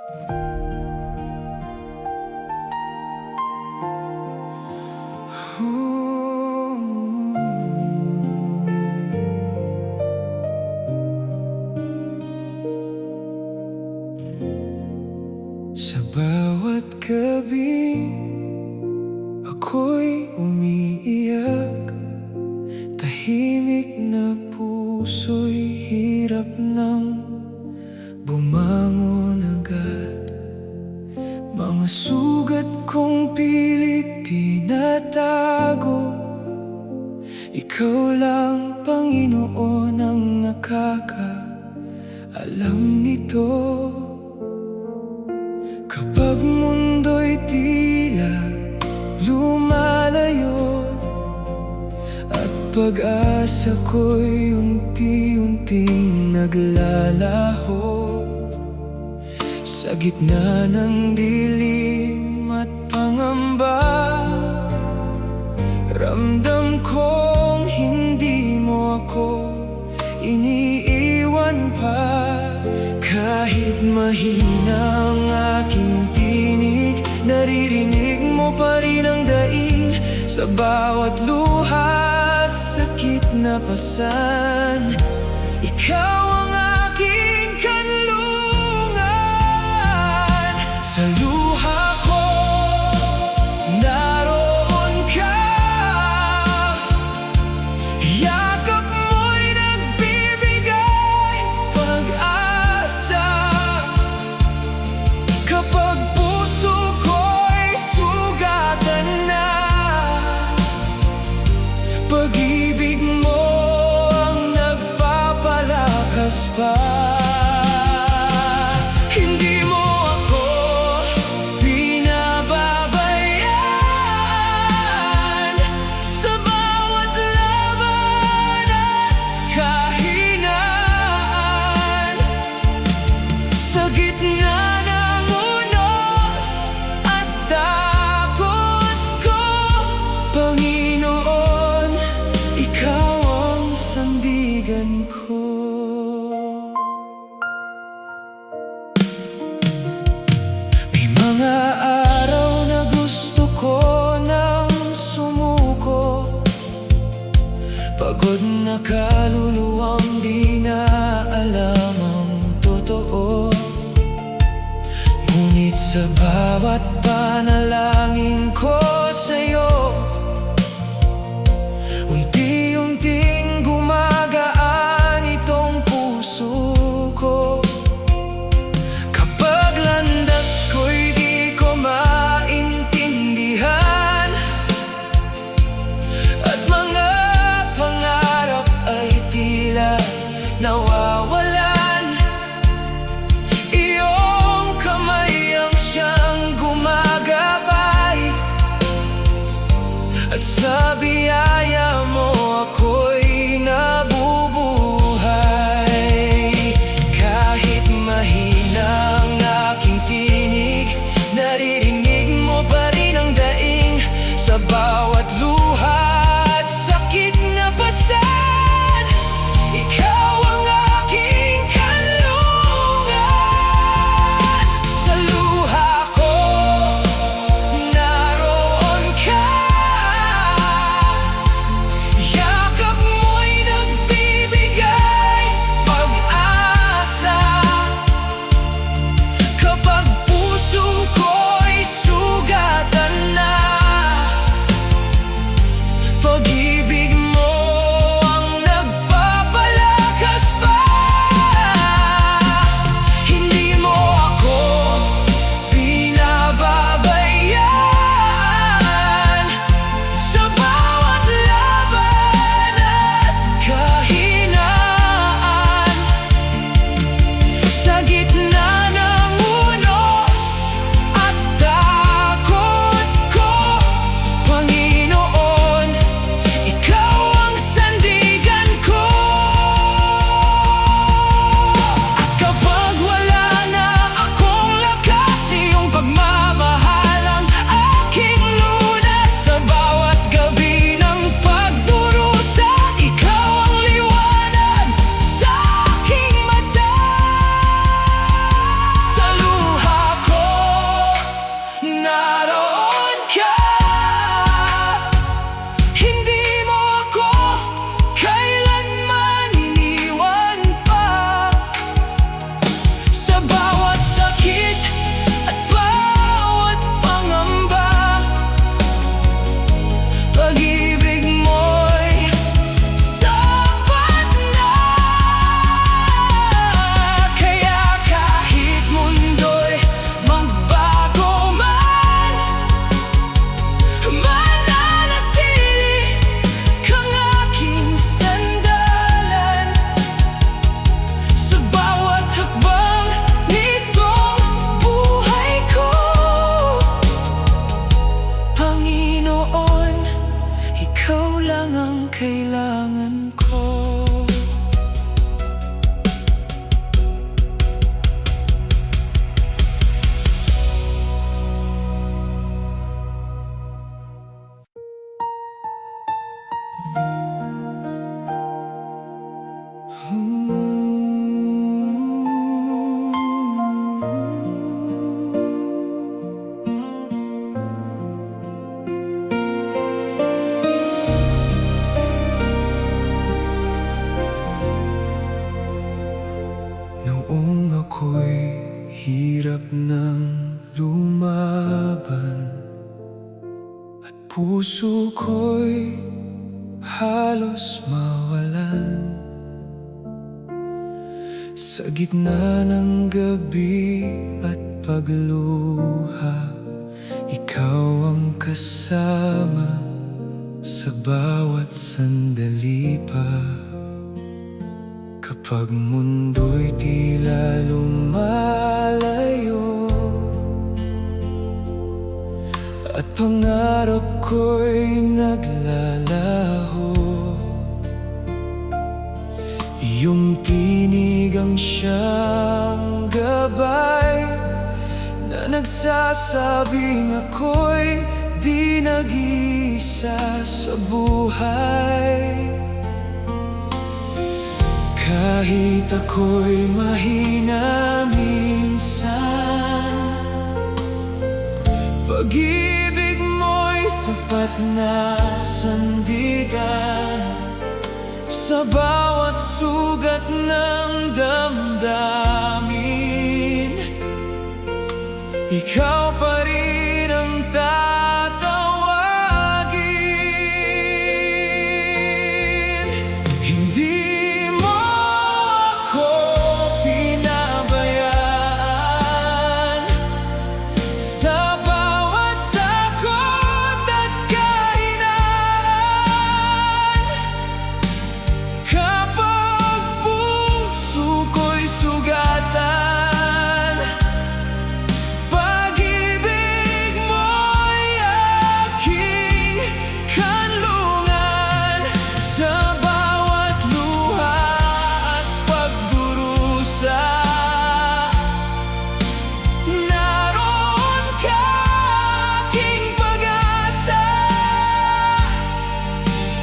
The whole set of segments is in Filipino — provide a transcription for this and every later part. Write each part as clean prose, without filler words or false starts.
Sa bawat gabi, ako'y umiiyak. Tahimik na puso'y hirap nang bumangon agad. Mga sugat kong pilit tinatago. Ikaw lang, Panginoon, ang nakakaalam nito. Kapag mundo'y tila lumalayo at pag-asa ko'y unti-unting naglalaho, sa gitna ng dilim at pangamba, ramdam kong hindi mo ako iniiwan pa. Kahit mahina ang aking tinig, naririnig mo pa rin ang daing sa bawat luha at sakit na pasan. Ikaw ang aking kanlungan. Sa luha ko, naroon ka. Yakap mo'y nagbibigay pag-asa. Kapag puso ko'y sugatan na, pag-ibig mo ang nagpapalakas pa. Hindi mo ako pinababayaan sa bawat laban at kahinaan. Sa gitna ng unos at takot ko, Panginoon, ikaw ang sandigan ko. May mga araw na gusto ko nang sumuko, pagod na kaluluwang di na alam ang totoo. Ngunit sa bawat panalangin ko sa'yo, unti-unting gumagaan itong puso ko. Kapag landas ko'y di ko maintindihan, at mga pangarap ay tila nawawalan, iyong kamay ang siyang gumagabay. nung ako'y hirap ng lumaban at puso ko'y halos mawalan. Sa gitna ng gabi at pagluha, ikaw ang kasama sa bawat sandali pa. Kapag mundo'y tila lumalayo at pangarap ko'y naglalaho, iyong tinig ang siyang gabay na nagsasabing ako'y di nag-iisa sa buhay. Kahit ako'y mahina minsan, pag-ibig mo'y sapat na sandigan sa bawat sugat ng damdamin. Ikaw pa rin ang tatawagin. Hindi mo ako pinabayaan sa bawat takot at kahinaan. Kapag puso ko'y sugatan, pag-ibig mo'y aking kanlungan. Sa bawat luha at pagdurusa, naroon ka, aking pag-asa.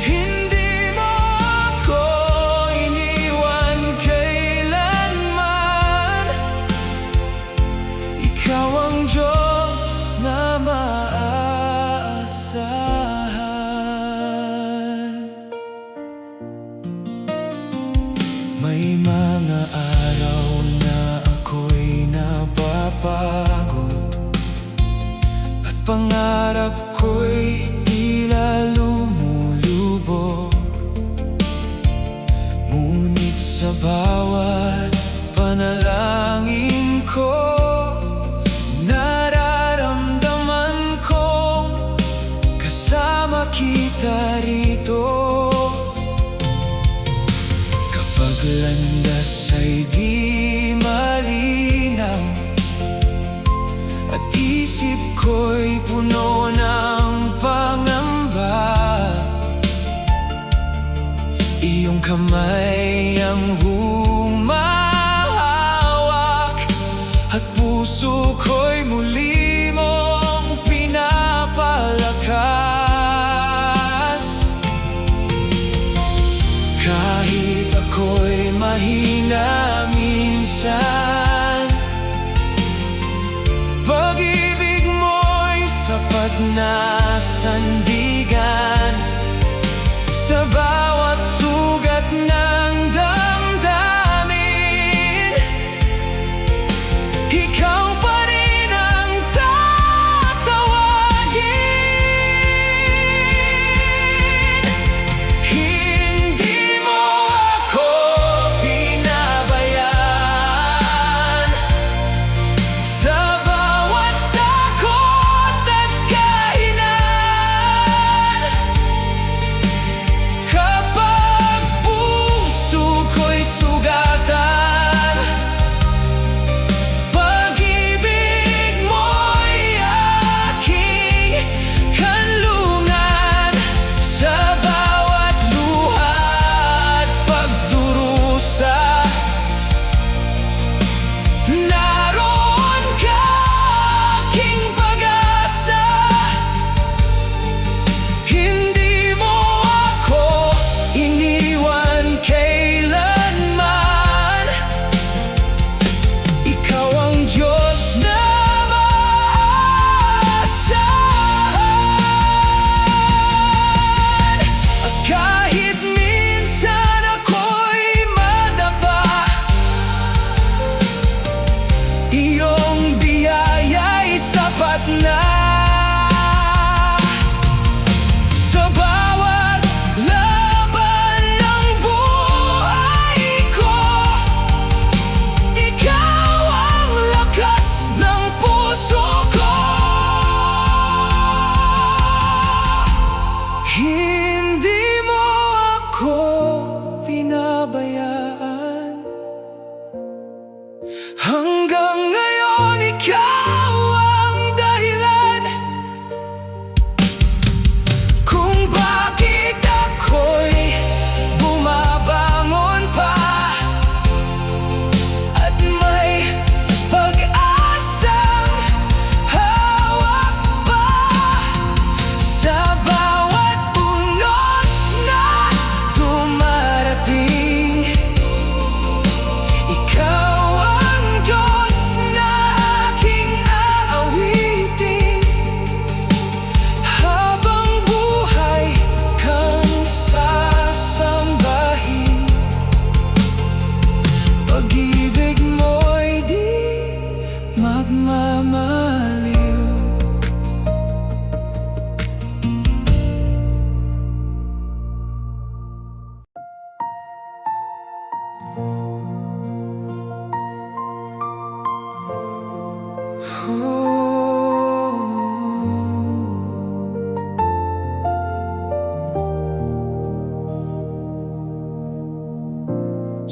Hindi mo ako iniwan kailanman. Ikaw ang Diyos na maaasahan. May mga araw na ako'y napapagod at pangarap ko'y tila lumulubog. Ngunit sa bawat panalangin ko, nararamdaman kong kasama kita rito. Kapag landas ay di malinaw at isip ko'y puno ng pangamba, iyong kamay ang humahawak at puso ko'y muli mong pinapalakas. Kahit ako'y mahina minsan, pag-ibig mo'y sapat na sandigan sa bawat sugat ng damdamin. Ikaw pa rin ang tatawagin. Hindi mo ako pinabayaan sa bawat takot at kahinaan. iyong biyaya'y sapat na. Sa bawat laban ng buhay ko, ikaw ang lakas ng puso ko. Hindi mo ako pinabayaan. Hanggang ngayon, ikaw ang dahilan kung bakit ako'y bumabangon pa at may pag-asang hawak pa. Sa bawat unos na dumarating, ikaw ang Diyos na aking aawitin. Habang buhay kang sasambahin, pag-ibig mo'y di magmamaliw.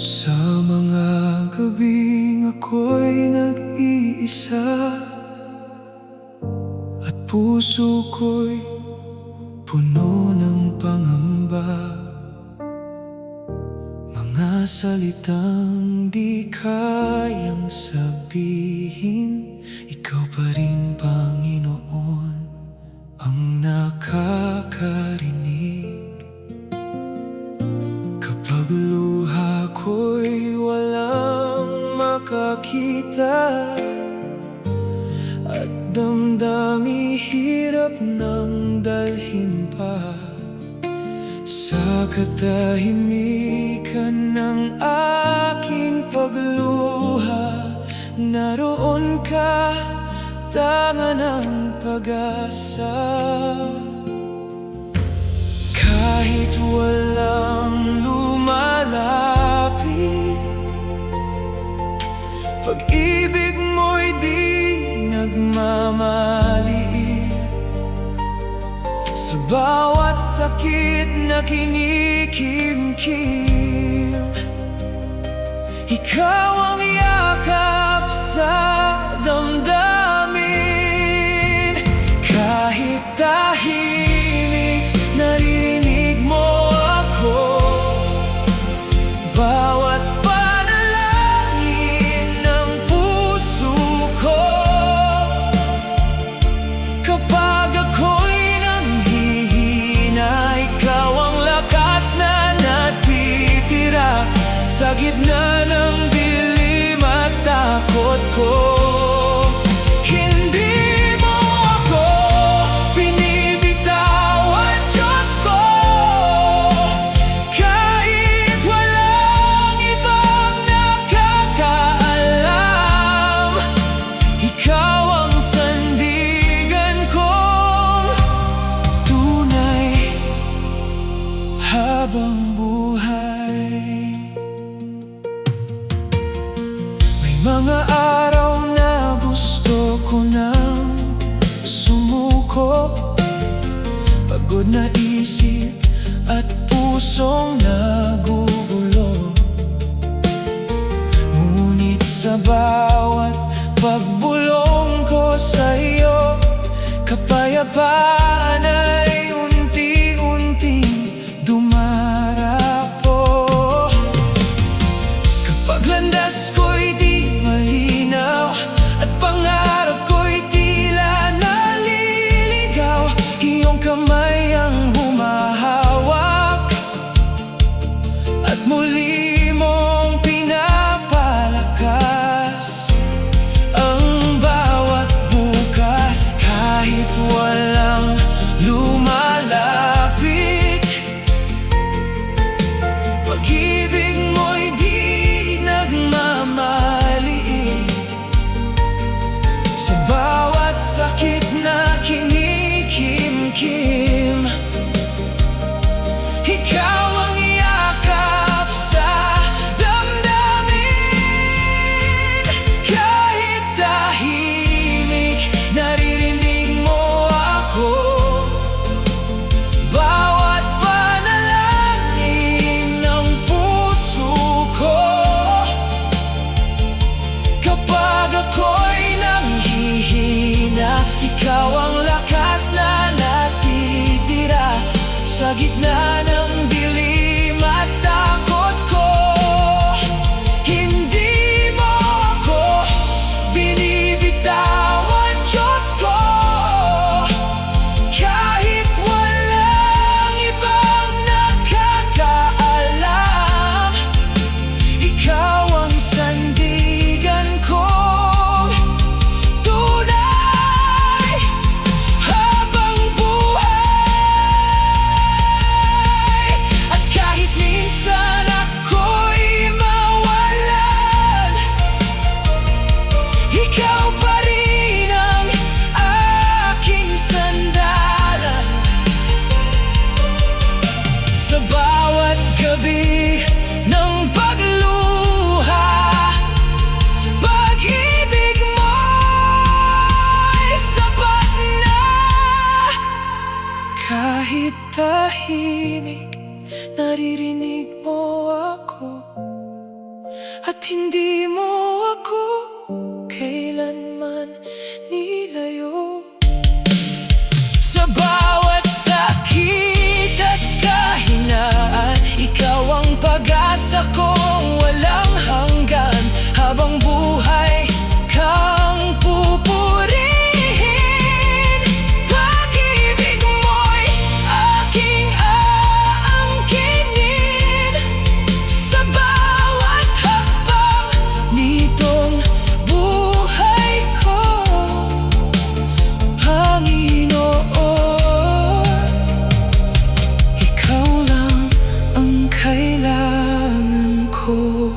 Sa mga gabing ako'y nag-iisa at puso ko'y puno ng pangamba, mga salitang di kayang sabihin, ikaw pa rin, Panginoon, ang nakakarinig. Kapag luha ko'y walang makakita at damdami hirap ng dalhin pa, sa katahimikan ng aking pagluha, naroon ka, tanga ng pag-asa. Kahit walang lumalapit, pag-ibig mo'y di nagmamaliit. Sa bawat sakit na kinikimkim, ikaw ang yakap sa damdamin. Kahit tahimik, naririnig mo ako. Bawat panalangin ng puso ko. Kapag ako'y nanghihina, ikaw ang lakas na natitira sa gitna ng dilim at takot ko. Hindi mo ako binibitawan, Diyos ko. Kahit walang ibang nakakaalam, ikaw ang sandigan kong tunay habang buhay. May mga araw na gusto ko nang sumuko, pagod na isip at pusong nagugulo. Ngunit sa bawat pagbulong ko sa iyo, kapayapaan ay unti-unting dumarapo. Kapag landas ko'y di malinaw at pangarap ko'y tila naliligaw, iyong kamay ang humahawak at muli mong pinapalakas ang bawat bukas. Kahit walang Kapag ako'y nanghihina, ikaw ang lakas na natitira sa gitna ng dilim at takot ko. Hindi mo ako binibitawan, Diyos ko. Kahit walang ibang nakakaalam, ikaw ang sandigan kong tunay habang buhay. At kahit minsan ako'y mawalan, ikaw pa rin ang aking sandalan. Sa bawat gabi ng pagluha, pag-ibig mo'y sapat na. Kahit tahimik, naririnig mo ako, at hindi mo ako kailanman nilayo. Sa bawat sakit at kahinaan, ikaw ang pag-asa kong walang hanggan. Habang buhay kang pupurihin, pag-ibig mo'y aking aangkinin. Sa bawat hakbang nitong buhay ko, Panginoon, ikaw lang ang kailangan ko.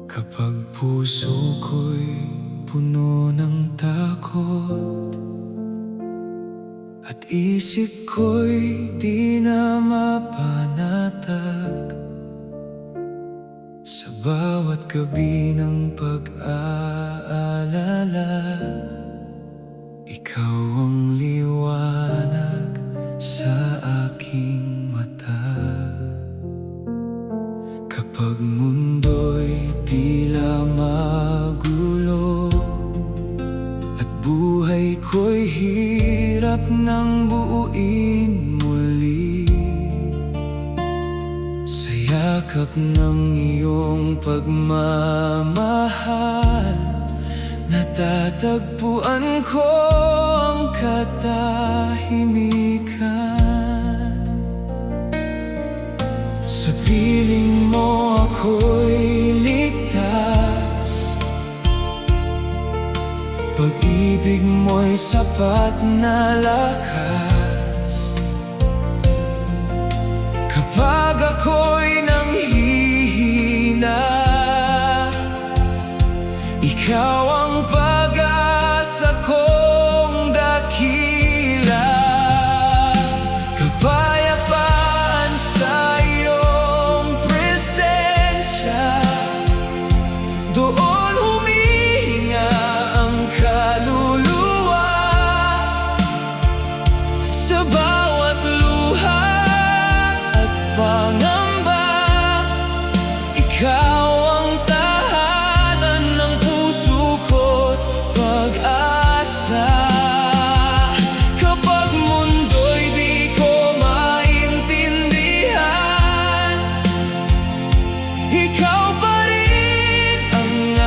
Kapag puso ko'y puno ng takot at isip ko'y di na mapanatag, sa bawat gabi ng pag-aalala, ikaw ang liwanag sa aking mata. Kapag mundo'y tila magulo at buhay ko'y hirap ng buuin muli, sa yakap ng iyong pagmamahal, natatagpuan ko ang katahimikan. Sa piling mo ako'y ligtas, pag-ibig mo'y sapat na lakas. Kapag ako'y nanghihina, ikaw ang pag-asa kong dakila. Kapayapaan sa iyong presensya, doon humihinga ang kaluluwa. Sa bawat luha at pangamba, ikaw ang tahanan ng puso ko't pag-asa. Kapag mundo'y di ko maintindihan, ikaw pa rin ang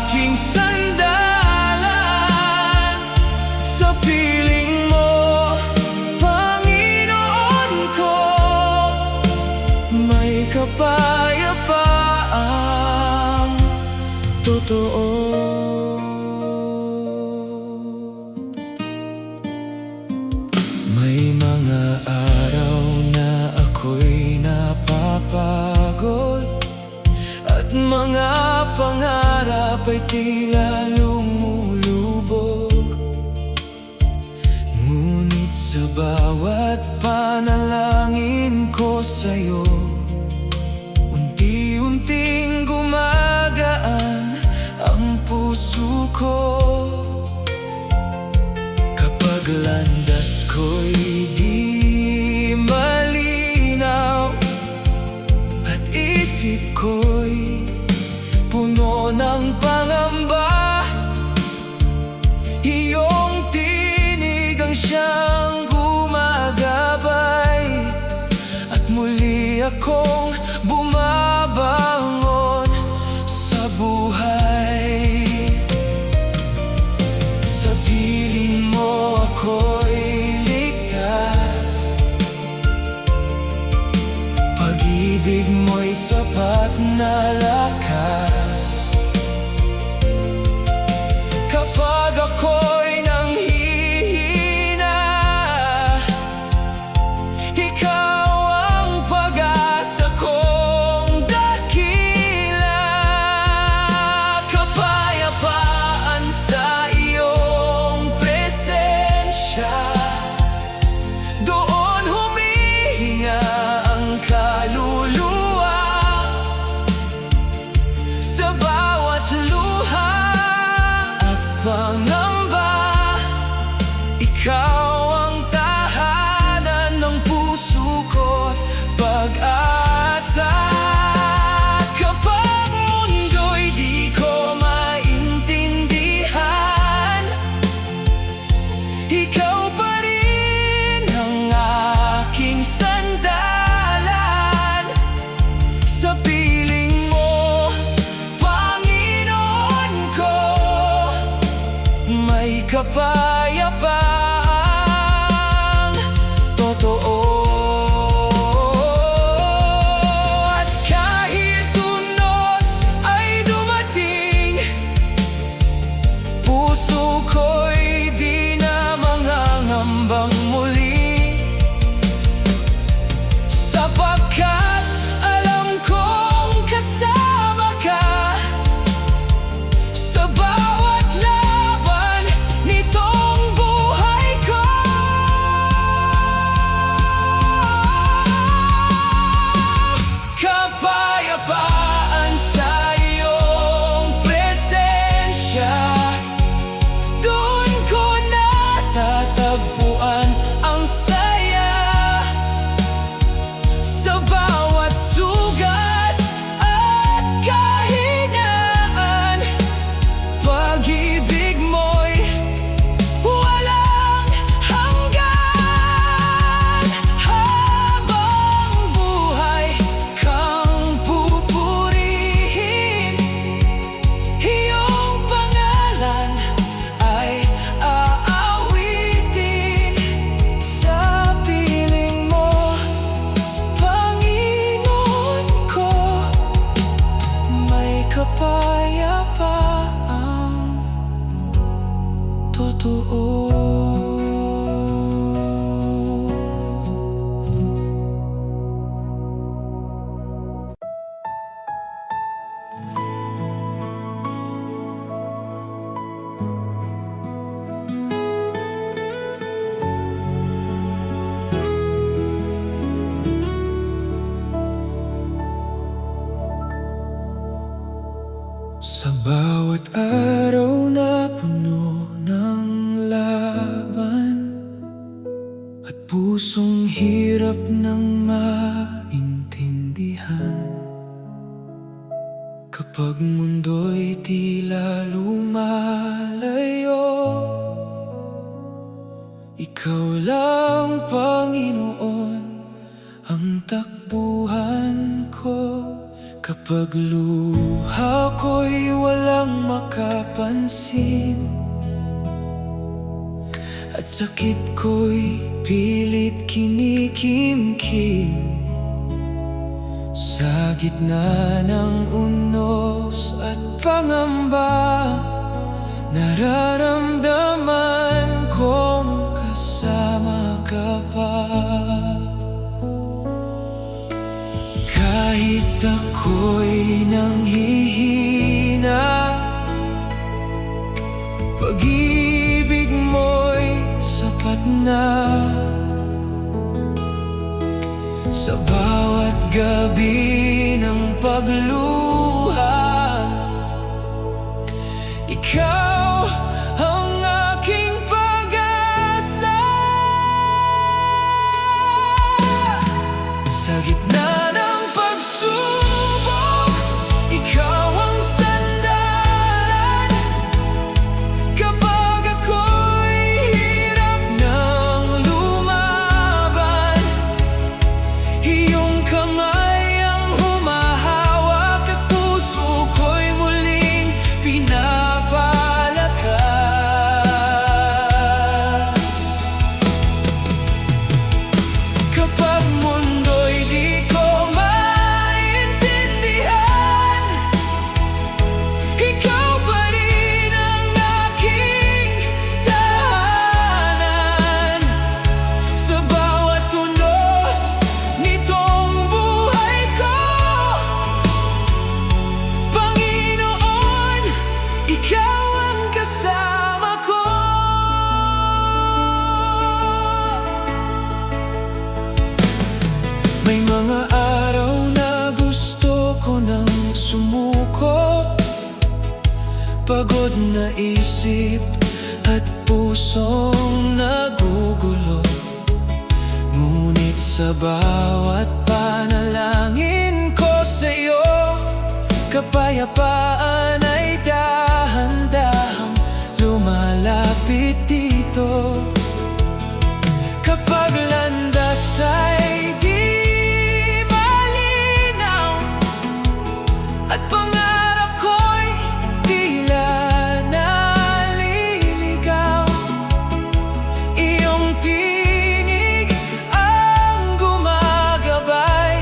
aking sandalan. Sa piling mo, Panginoon ko, may kapayapaang totoo. May mga araw na ako'y napapagod at mga pangarap ay tila lumulubog. sa'yo. Unti-unting gumagaan ang puso ko. Kapag landas ko'y di malinaw at isip ko'y puno ng pangamba, iyong tinig ang siyang gumagabay at muli akong bumabangon sa buhay. Sa piling mo ako'y ligtas, pag-ibig mo'y sapat na lakas. Kapag ako'y nanghihina, ikaw ang pag-asa kong dakila. Kapayapaan sa iyong presensya, doon humihinga ang kaluluwa. Sa bawat luha at pangamba, ikaw ang tahanan ng puso ko't pag-asa. Kapag mundo'y di ko maintindihan, ikaw pa rin ang aking sandalan. Sa piling mo, Panginoon ko, may kapayapaang totoo. At kahit unos ay dumating, puso ko'y di na mangangambang muli, sapagkat alam kong kasama ka sa bawat laban nitong buhay ko. Kapayapaan sa iyong presensya, doon ko natatagpuan ang saya. Sa bawat sugat at kahinaan, pag-ibig mo'y walang hanggan. Habang buhay kang pupurihin, iyong pangalan ay aawitin. Sa piling mo, Panginoon ko, may kapayapaang totoo. Sa bawat araw na puno ng laban at pusong hirap ng maintindihan, kapag mundo'y tila lumalayo, ikaw lang, Panginoon, ang takbuhan ko. Kapag luha ko'y walang makapansin at sakit ko'y pilit kinikimkim, sa gitna ng unos at pangamba, nararamdaman kong kasama ka pa. Kahit ako'y nanghihina, pag-ibig mo'y sapat na. Sa bawat gabi ng pagluha, ikaw ang aking pag-asa. Sa gitna ng pagsubok, ikaw ang sandalan. Kapag ako'y hirap ng lumaban, iyong kamay ang humahawak at puso ko'y muling pinapalakas. Kapag mundo'y di ko maintindihan, ikaw pa rin ang aking tahanan. Sa bawat tulos nitong buhay ko, Panginoon, ikaw ang kasama ko. May mga araw na gusto ko nang sumuko, pagod na isip at pusong nagugulo. Ngunit sa bawat panalangin ko sa'yo, kapayapaan ay dahan-dahang lumalapit dito. Kapag landas ay di malinaw at pangarap ko'y tila naliligaw, iyong tinig ang gumagabay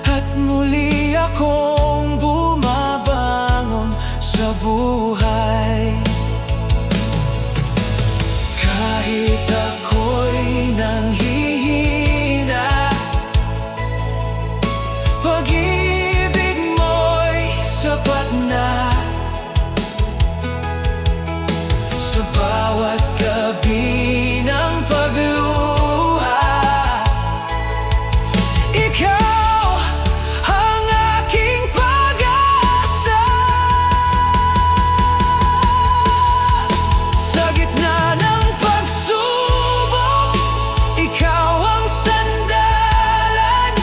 at muli akong bumabangon sa buhay. Kahit ako'y nanghihina, pag-ibig mo'y sapat na. Sa bawat gabi ng pagluha, ikaw ang aking pag-asa. Sa gitna ng pagsubok, ikaw ang sandalan.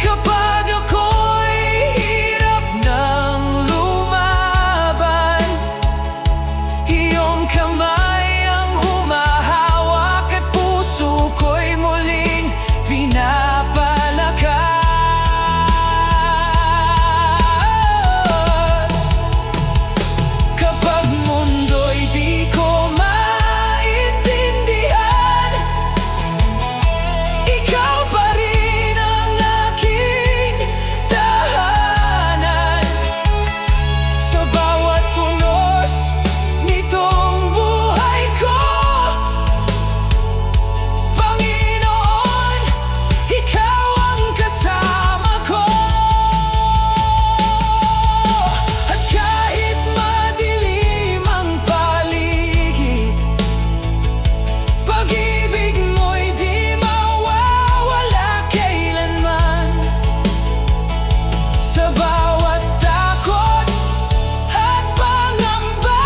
Kapag ako'y hirap ng lumaban, iyong kamay ang humahawak at puso ko'y muling pinapalakas. Kapag mundo'y di ko maintindihan, ikaw pa rin ang aking tahanan. Sa bawat tunos nitong buhay ko, Panginoon, ikaw ang kasama ko. At kahit madilim ang paligid, pag-ibig mo'y di mawawala kailanman. Sa bawat takot at pangamba,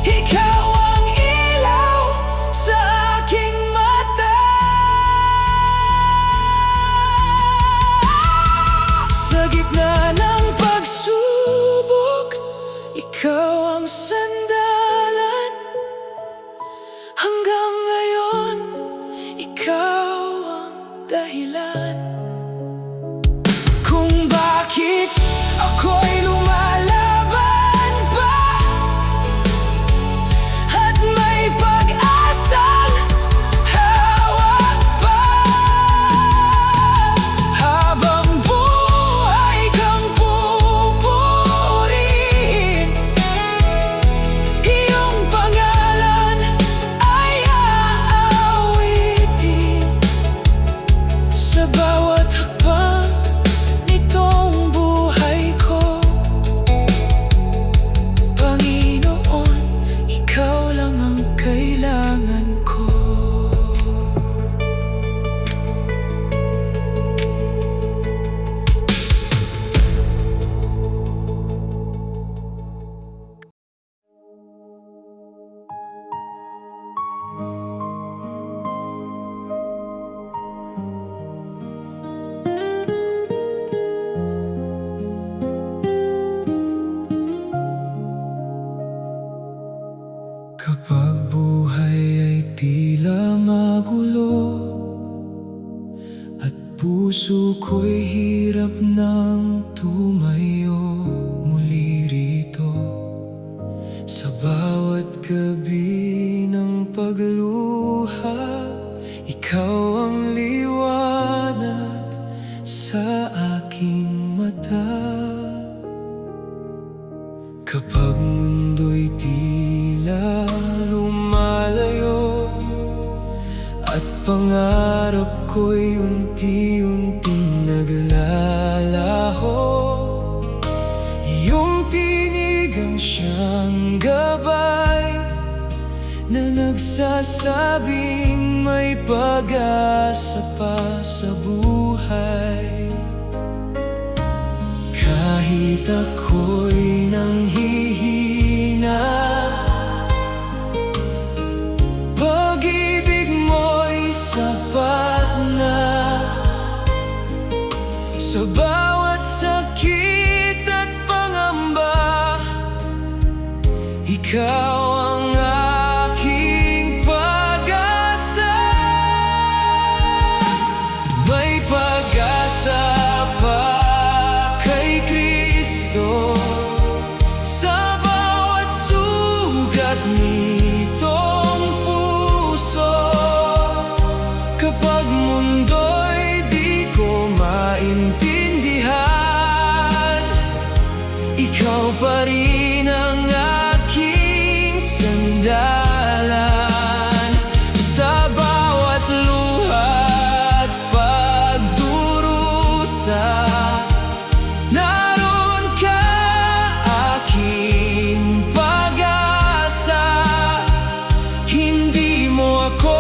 ikaw ang ilaw sa aking mata. Sa gitna ng pagsubok, ikaw ang sandalan. Hanggang ngayon, ikaw ang dahilan kung bakit ako'y lumalaban pa at may pag-asang hawak pa. Habang buhay kang pupurihin, Kapag buhay ay tila magulo at puso ko'y hirap ng tumayo muli rito, sa bawat gabi ng pagluha, ikaw ang liwanag sa aking mata. Kapag mundo'y tila lumalayo at pangarap ko'y unti-unting naglalaho, iyong tinig ang siyang gabay na nagsasabing may pag-asa pa sa buhay. Kahit ako'y nanghihina, pag-ibig mo'y sapat na. Sa bawat sakit at pangamba, ikaw ang aking pag-asa. May pag-asa pa kay Kristo sa bawat sugat nitong puso. Kapag mundo'y di ko maintindihan, ikaw pa rin ang aking sandalan. Sa bawat luha at pagdurusa, naroon ka, aking pag-asa. Hindi mo ako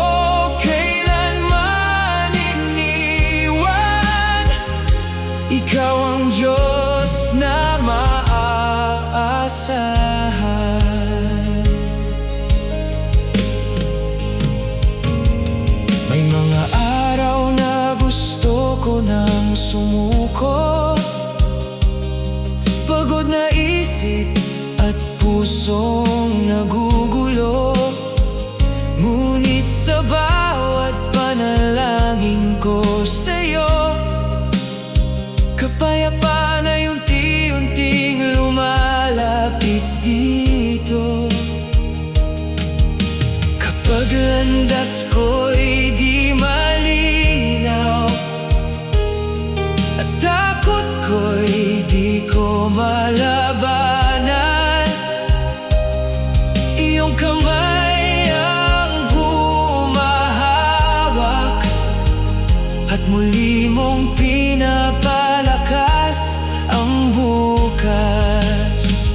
kailanman iniwan. Ikaw ang Diyos na maaasahan. May mga araw na gusto ko nang sumuko, pagod na isip at pusong nagugulo. Ngunit sa bawat panalangin ko sa'yo, kapayapaan ay unti-unting lumalapit dito. Kapag landas ko'y di malinaw at takot ko'y di ko malabanan, iyong kamay ang humahawak at muli mong pinapalakas ang bukas.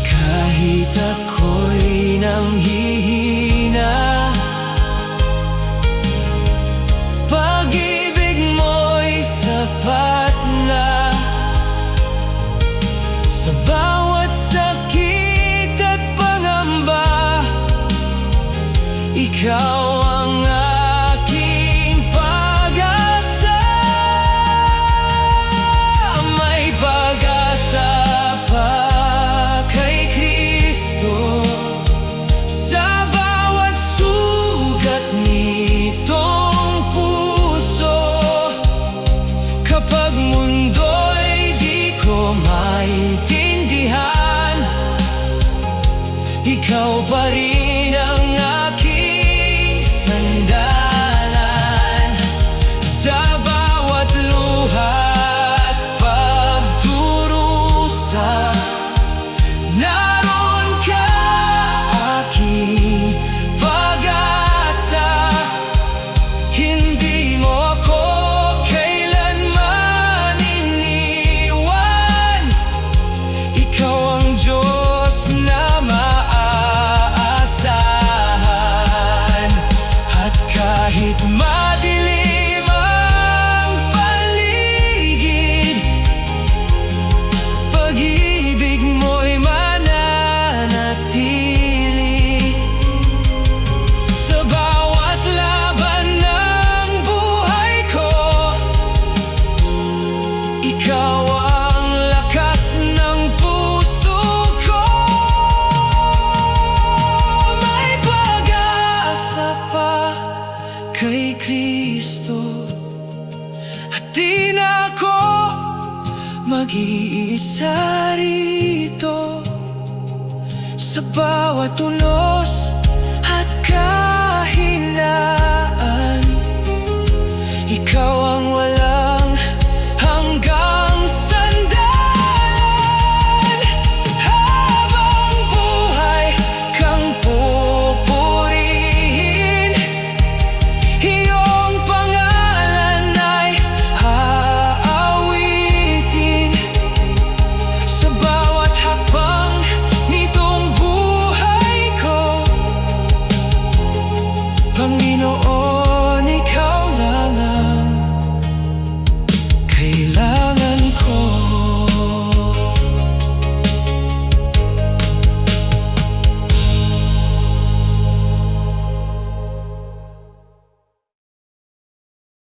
Kahit ako'y nanghihina, pag-ibig mo'y sapat na. Sa bawat sakit at pangamba, ikaw ang aking pag-asa. May pag-asa pa kay Kristo sa bawat sugat nitong puso. Kapag mundo'y di ko maintindihan, ikaw pa rin ang aking sandalan. Sa bawat luha at pagdurusa, naroon ka, aking pag-asa. Hindi mo ako kailanman iniwan. Ikaw ang Diyos na maaasahan. Sa bawat unos